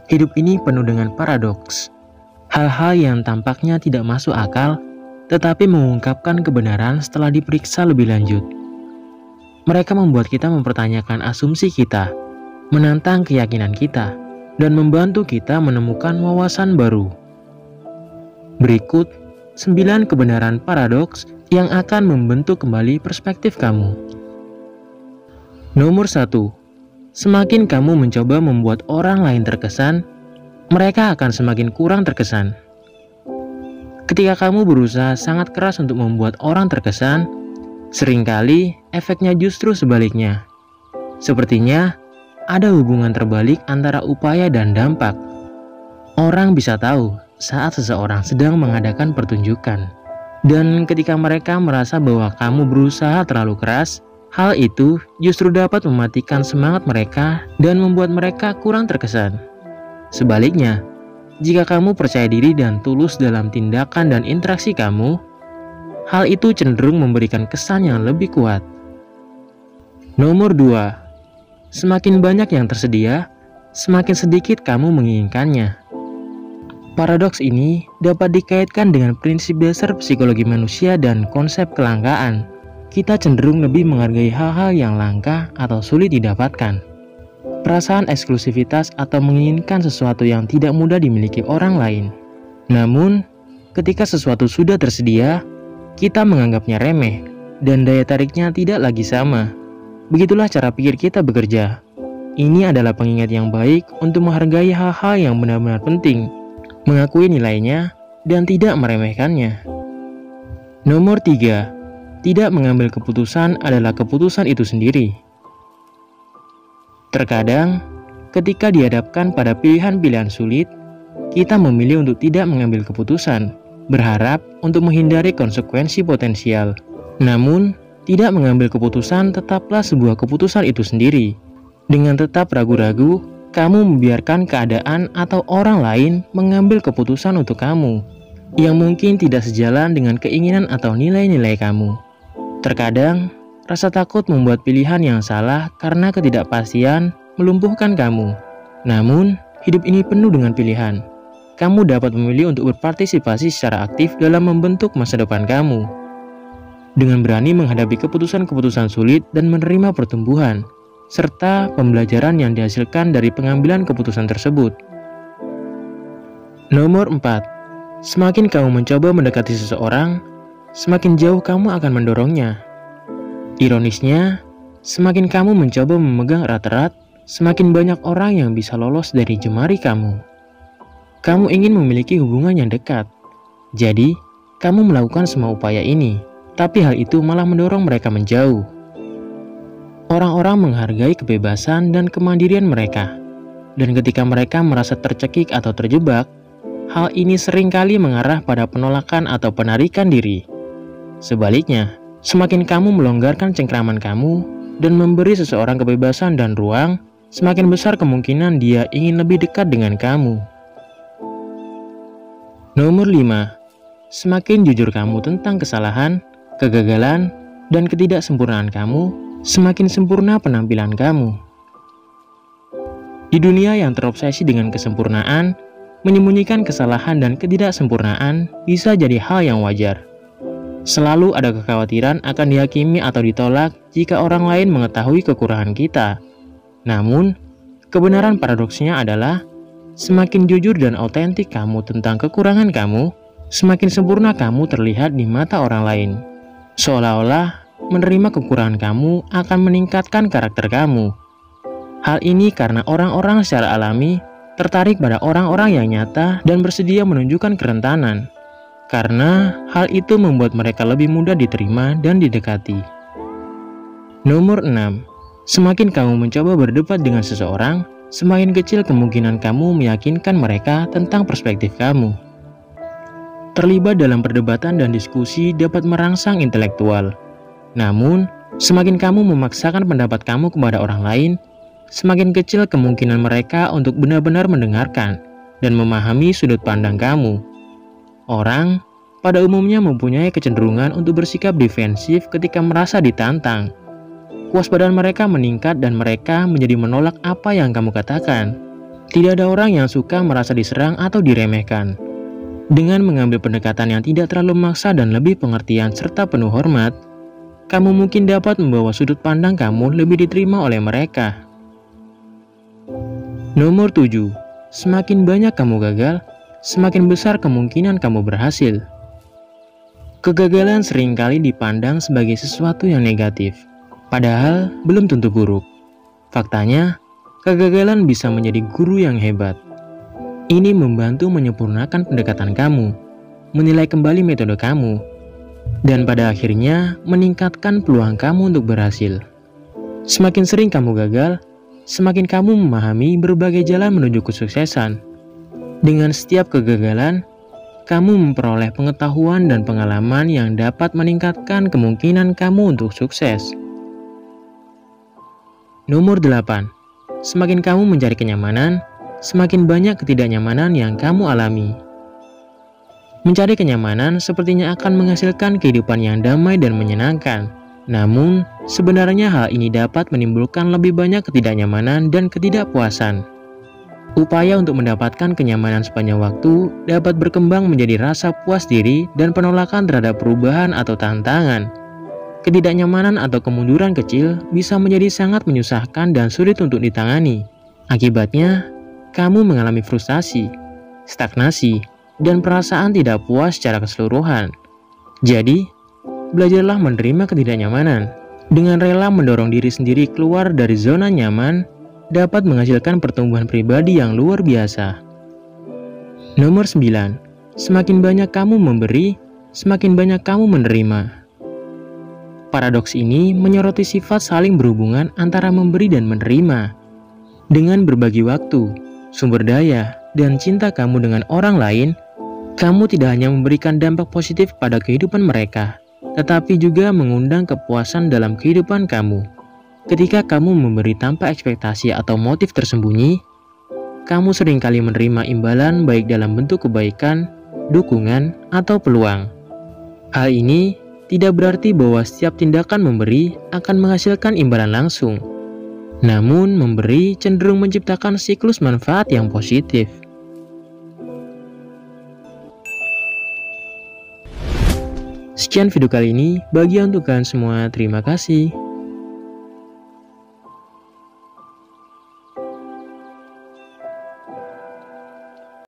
Hidup ini penuh dengan paradoks. Hal-hal yang tampaknya tidak masuk akal, tetapi mengungkapkan kebenaran setelah diperiksa lebih lanjut. Mereka membuat kita mempertanyakan asumsi kita, menantang keyakinan kita, dan membantu kita menemukan wawasan baru. Berikut 9 kebenaran paradoks yang akan membentuk kembali perspektif kamu. Nomor 1. Semakin kamu mencoba membuat orang lain terkesan, mereka akan semakin kurang terkesan. Ketika kamu berusaha sangat keras untuk membuat orang terkesan, seringkali efeknya justru sebaliknya. Sepertinya ada hubungan terbalik antara upaya dan dampak. Orang bisa tahu saat seseorang sedang mengadakan pertunjukan. Dan ketika mereka merasa bahwa kamu berusaha terlalu keras, hal itu justru dapat mematikan semangat mereka dan membuat mereka kurang terkesan. Sebaliknya, jika kamu percaya diri dan tulus dalam tindakan dan interaksi kamu, hal itu cenderung memberikan kesan yang lebih kuat. Nomor 2. Semakin banyak yang tersedia, semakin sedikit kamu menginginkannya. Paradoks ini dapat dikaitkan dengan prinsip dasar psikologi manusia dan konsep kelangkaan. Kita cenderung lebih menghargai hal-hal yang langka atau sulit didapatkan. Perasaan eksklusivitas atau menginginkan sesuatu yang tidak mudah dimiliki orang lain. Namun, ketika sesuatu sudah tersedia, kita menganggapnya remeh dan daya tariknya tidak lagi sama. Begitulah cara pikir kita bekerja. Ini adalah pengingat yang baik untuk menghargai hal-hal yang benar-benar penting, mengakui nilainya, dan tidak meremehkannya. Nomor 3. Tidak mengambil keputusan adalah keputusan itu sendiri. Terkadang, ketika dihadapkan pada pilihan-pilihan sulit, kita memilih untuk tidak mengambil keputusan, berharap untuk menghindari konsekuensi potensial. Namun, tidak mengambil keputusan tetaplah sebuah keputusan itu sendiri. Dengan tetap ragu-ragu, kamu membiarkan keadaan atau orang lain mengambil keputusan untuk kamu, yang mungkin tidak sejalan dengan keinginan atau nilai-nilai kamu. Terkadang, rasa takut membuat pilihan yang salah karena ketidakpastian melumpuhkan kamu. Namun, hidup ini penuh dengan pilihan. Kamu dapat memilih untuk berpartisipasi secara aktif dalam membentuk masa depan kamu. Dengan berani menghadapi keputusan-keputusan sulit dan menerima pertumbuhan, serta pembelajaran yang dihasilkan dari pengambilan keputusan tersebut. Nomor 4. Semakin kamu mencoba mendekati seseorang, semakin jauh kamu akan mendorongnya. Ironisnya, semakin kamu mencoba memegang erat-erat, semakin banyak orang yang bisa lolos dari jemari kamu. Kamu ingin memiliki hubungan yang dekat, jadi kamu melakukan semua upaya ini, tapi hal itu malah mendorong mereka menjauh. Orang-orang menghargai kebebasan dan kemandirian mereka, dan ketika mereka merasa tercekik atau terjebak, hal ini seringkali mengarah pada penolakan atau penarikan diri. Sebaliknya, semakin kamu melonggarkan cengkraman kamu dan memberi seseorang kebebasan dan ruang, semakin besar kemungkinan dia ingin lebih dekat dengan kamu. Nomor 5. Semakin jujur kamu tentang kesalahan, kegagalan, dan ketidaksempurnaan kamu, semakin sempurna penampilan kamu. Di dunia yang terobsesi dengan kesempurnaan, menyembunyikan kesalahan dan ketidaksempurnaan bisa jadi hal yang wajar. Selalu ada kekhawatiran akan dihakimi atau ditolak jika orang lain mengetahui kekurangan kita. Namun, kebenaran paradoksnya adalah semakin jujur dan autentik kamu tentang kekurangan kamu, semakin sempurna kamu terlihat di mata orang lain. Seolah-olah menerima kekurangan kamu akan meningkatkan karakter kamu. Hal ini karena orang-orang secara alami tertarik pada orang-orang yang nyata dan bersedia menunjukkan kerentanan. Karena hal itu membuat mereka lebih mudah diterima dan didekati. Nomor 6. Semakin kamu mencoba berdebat dengan seseorang, semakin kecil kemungkinan kamu meyakinkan mereka tentang perspektif kamu. Terlibat dalam perdebatan dan diskusi dapat merangsang intelektual. Namun, semakin kamu memaksakan pendapat kamu kepada orang lain, semakin kecil kemungkinan mereka untuk benar-benar mendengarkan dan memahami sudut pandang kamu. Orang pada umumnya mempunyai kecenderungan untuk bersikap defensif ketika merasa ditantang. Kewaspadaan mereka meningkat dan mereka menjadi menolak apa yang kamu katakan. Tidak ada orang yang suka merasa diserang atau diremehkan. Dengan mengambil pendekatan yang tidak terlalu memaksa dan lebih pengertian serta penuh hormat, kamu mungkin dapat membawa sudut pandang kamu lebih diterima oleh mereka. Nomor 7. Semakin banyak kamu gagal, semakin besar kemungkinan kamu berhasil. Kegagalan seringkali dipandang sebagai sesuatu yang negatif, padahal belum tentu buruk. Faktanya, kegagalan bisa menjadi guru yang hebat. Ini membantu menyempurnakan pendekatan kamu, menilai kembali metode kamu, dan pada akhirnya meningkatkan peluang kamu untuk berhasil. Semakin sering kamu gagal, semakin kamu memahami berbagai jalan menuju kesuksesan. Dengan setiap kegagalan, kamu memperoleh pengetahuan dan pengalaman yang dapat meningkatkan kemungkinan kamu untuk sukses. Nomor 8. Semakin kamu mencari kenyamanan, semakin banyak ketidaknyamanan yang kamu alami. Mencari kenyamanan sepertinya akan menghasilkan kehidupan yang damai dan menyenangkan. Namun, sebenarnya hal ini dapat menimbulkan lebih banyak ketidaknyamanan dan ketidakpuasan. Upaya untuk mendapatkan kenyamanan sepanjang waktu dapat berkembang menjadi rasa puas diri dan penolakan terhadap perubahan atau tantangan. Ketidaknyamanan atau kemunduran kecil bisa menjadi sangat menyusahkan dan sulit untuk ditangani. Akibatnya, kamu mengalami frustasi, stagnasi, dan perasaan tidak puas secara keseluruhan. Jadi, belajarlah menerima ketidaknyamanan. Dengan rela mendorong diri sendiri keluar dari zona nyaman, dapat menghasilkan pertumbuhan pribadi yang luar biasa. Nomor 9. Semakin banyak kamu memberi, semakin banyak kamu menerima. Paradoks ini menyoroti sifat saling berhubungan antara memberi dan menerima. Dengan berbagi waktu, sumber daya, dan cinta kamu dengan orang lain, kamu tidak hanya memberikan dampak positif pada kehidupan mereka, tetapi juga mengundang kepuasan dalam kehidupan kamu. Ketika kamu memberi tanpa ekspektasi atau motif tersembunyi, kamu seringkali menerima imbalan baik dalam bentuk kebaikan, dukungan, atau peluang. Hal ini tidak berarti bahwa setiap tindakan memberi akan menghasilkan imbalan langsung. Namun, memberi cenderung menciptakan siklus manfaat yang positif. Sekian video kali ini, bagi untuk kalian semua, terima kasih.